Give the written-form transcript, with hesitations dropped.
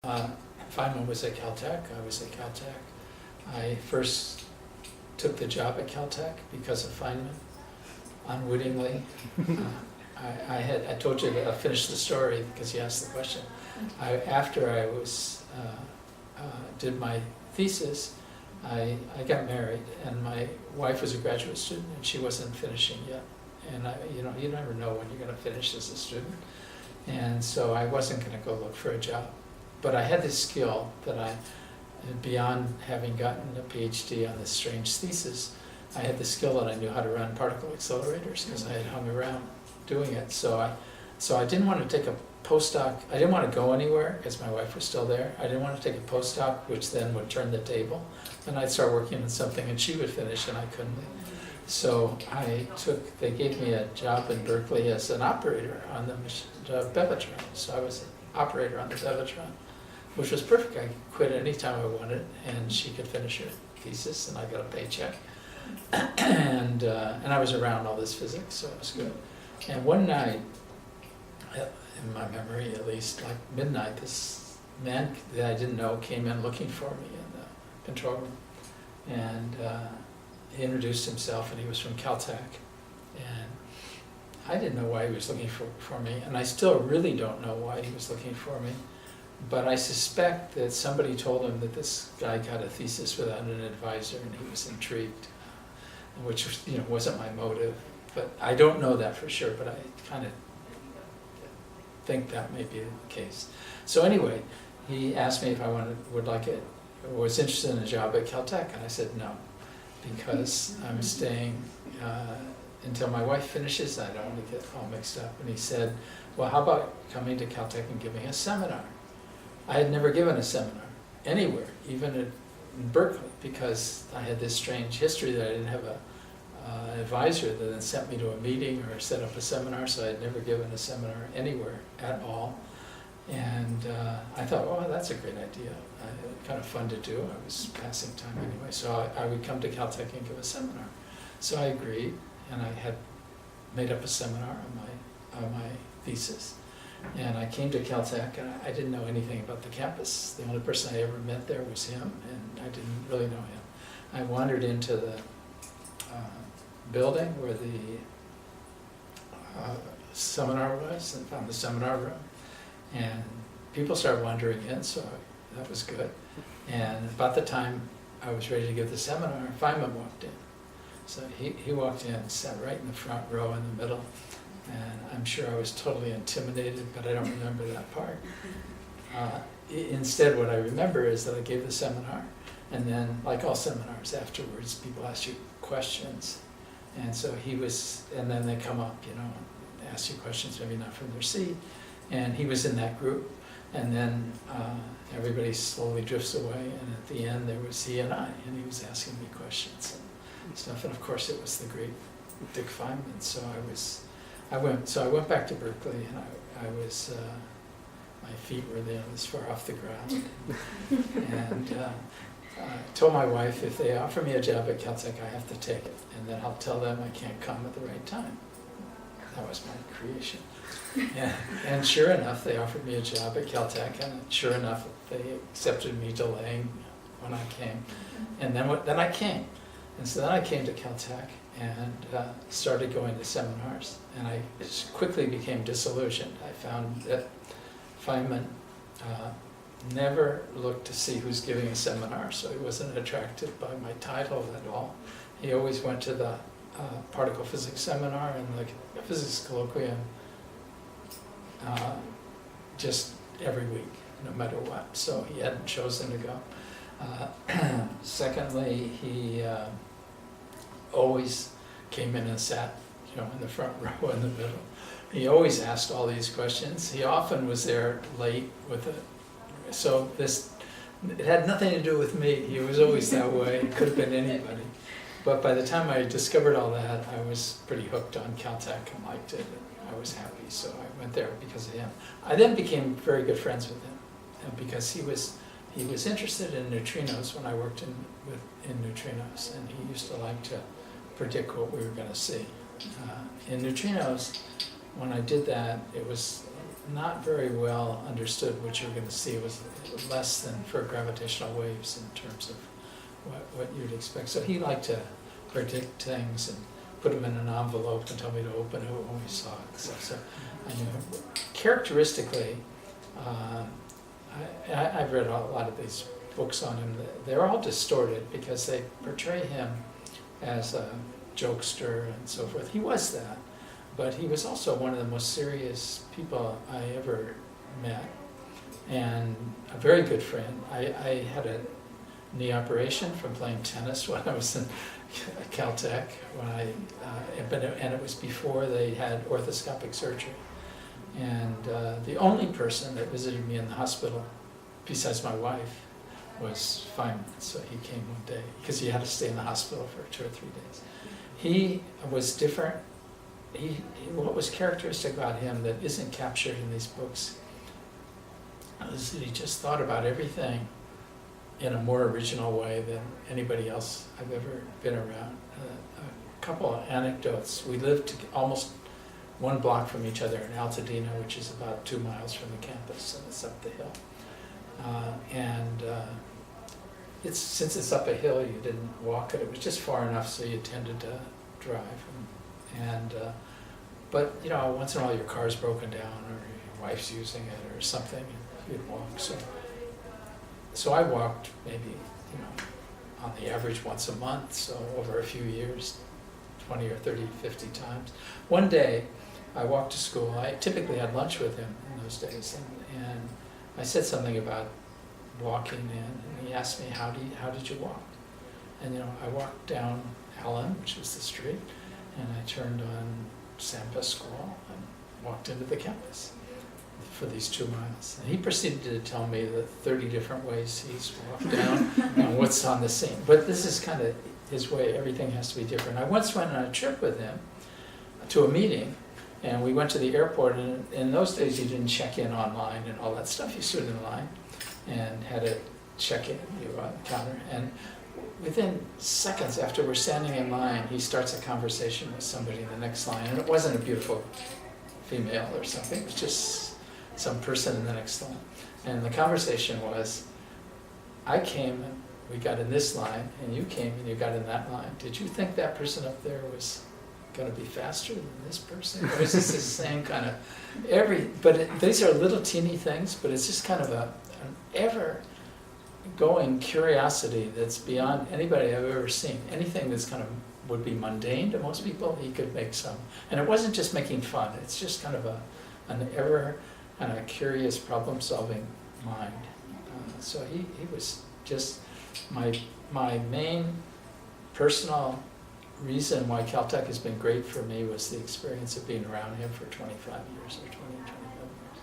Feynman was at Caltech, I was at Caltech. I first took the job at Caltech because of Feynman, unwittingly. I told you that I finished the story because you asked the question. After I did my thesis, I got married, and my wife was a graduate student, and she wasn't finishing yet. And you never know when you're going to finish as a student. And so I wasn't going to go look for a job. But I had this skill that beyond having gotten a PhD on this strange thesis, I had the skill that I knew how to run particle accelerators because I had hung around doing it. So I didn't want to take a postdoc. I didn't want to go anywhere because my wife was still there. I didn't want to take a postdoc, which then would turn the table. And I'd start working on something and she would finish and I couldn't. So they gave me a job in Berkeley as an operator on the Bevatron. So I was an operator on the Bevatron, which was perfect. I could quit any time I wanted, and she could finish her thesis, and I got a paycheck. And I was around all this physics, so it was good. And one night, in my memory at least, like midnight, this man that I didn't know came in looking for me in the control room. And he introduced himself, and he was from Caltech. And I didn't know why he was looking for me, and I still really don't know why he was looking for me. But I suspect that somebody told him that this guy got a thesis without an advisor, and he was intrigued, which wasn't my motive. But I don't know that for sure, but I kind of think that may be the case. So anyway, he asked me if I was interested in a job at Caltech, and I said no, because I'm staying until my wife finishes. I don't want to get all mixed up. And he said, well, how about coming to Caltech and giving a seminar? I had never given a seminar anywhere, even in Berkeley, because I had this strange history that I didn't have an advisor that then sent me to a meeting or set up a seminar, so I had never given a seminar anywhere at all. And I thought, oh, that's a great idea. Kind of fun to do. I was passing time anyway, so I would come to Caltech and give a seminar. So I agreed, and I had made up a seminar on my thesis. And I came to Caltech, and I didn't know anything about the campus. The only person I ever met there was him, and I didn't really know him. I wandered into the building where the seminar was and found the seminar room. And people started wandering in, so that was good. And about the time I was ready to give the seminar, Feynman walked in. So he walked in and sat right in the front row in the middle. And I'm sure I was totally intimidated, but I don't remember that part. Instead, what I remember is that I gave the seminar, and then, like all seminars, afterwards, people ask you questions. And so and then they come up, and ask you questions, maybe not from their seat. And he was in that group, and then everybody slowly drifts away, and at the end there was he and he was asking me questions and stuff. And of course, it was the great Dick Feynman. So I went back to Berkeley, and I was my feet were there this far off the ground, and told my wife, if they offer me a job at Caltech, I have to take it, and then I'll tell them I can't come at the right time. That was my creation. And sure enough, they offered me a job at Caltech, and sure enough, they accepted me delaying when I came. And then I came. And so then I came to Caltech and started going to seminars. And I quickly became disillusioned. I found that Feynman never looked to see who's giving a seminar, so he wasn't attracted by my title at all. He always went to the particle physics seminar and the physics colloquium just every week, no matter what. So he hadn't chosen to go. Secondly, he always came in and sat, in the front row in the middle. He always asked all these questions. He often was there late with it. So it had nothing to do with me. He was always that way. It could have been anybody. But by the time I discovered all that, I was pretty hooked on Caltech and liked it. And I was happy, so I went there because of him. I then became very good friends with him, because he was interested in neutrinos when I worked in neutrinos, and he used to like to predict what we were going to see. In neutrinos, when I did that, it was not very well understood. What you're going to see was less than for gravitational waves in terms of what you'd expect. So he liked to predict things and put them in an envelope and tell me to open it when we saw it. So I knew him. Characteristically, I've read a lot of these books on him. They're all distorted because they portray him as a jokester and so forth. He was that, but he was also one of the most serious people I ever met, and a very good friend. I had a knee operation from playing tennis when I was in Caltech, and it was before they had orthoscopic surgery. And the only person that visited me in the hospital, besides my wife, was Feynman. So he came one day, because he had to stay in the hospital for 2 or 3 days. He was different. What was characteristic about him that isn't captured in these books is that he just thought about everything in a more original way than anybody else I've ever been around. A couple of anecdotes. We lived almost 1 block from each other in Altadena, which is about 2 miles from the campus, and it's up the hill. Since it's up a hill, you didn't walk it. It was just far enough so you tended to drive. But you know, once in a while your car's broken down, or your wife's using it, or something, and you'd walk. So I walked maybe, on the average once a month, so over a few years, 20 or 30, 50 times. One day, I walked to school. I typically had lunch with him in those days, and I said something about walking in, and he asked me, how did you walk? And I walked down Allen, which was the street, and I turned on San Pasquale and walked into the campus for these 2 miles. And he proceeded to tell me the 30 different ways he's walked down and what's on the scene. But this is kind of his way. Everything has to be different. I once went on a trip with him to a meeting, and we went to the airport, and in those days you didn't check in online and all that stuff. You stood in line and had to check in. You were on the counter, and within seconds after we're standing in line, he starts a conversation with somebody in the next line, and it wasn't a beautiful female or something. It was just some person in the next line. And the conversation was, I came and we got in this line, and you came and you got in that line. Did you think that person up there was going to be faster than this person? Or is this the same kind of these are little teeny things, but it's just kind of an ever-going curiosity that's beyond anybody I've ever seen. Anything that's kind of would be mundane to most people, he could make some. And it wasn't just making fun. It's just kind of an ever kind of curious, problem-solving mind. So he was just my main personal reason why Caltech has been great for me was the experience of being around him for 25 years or 20, 25 years.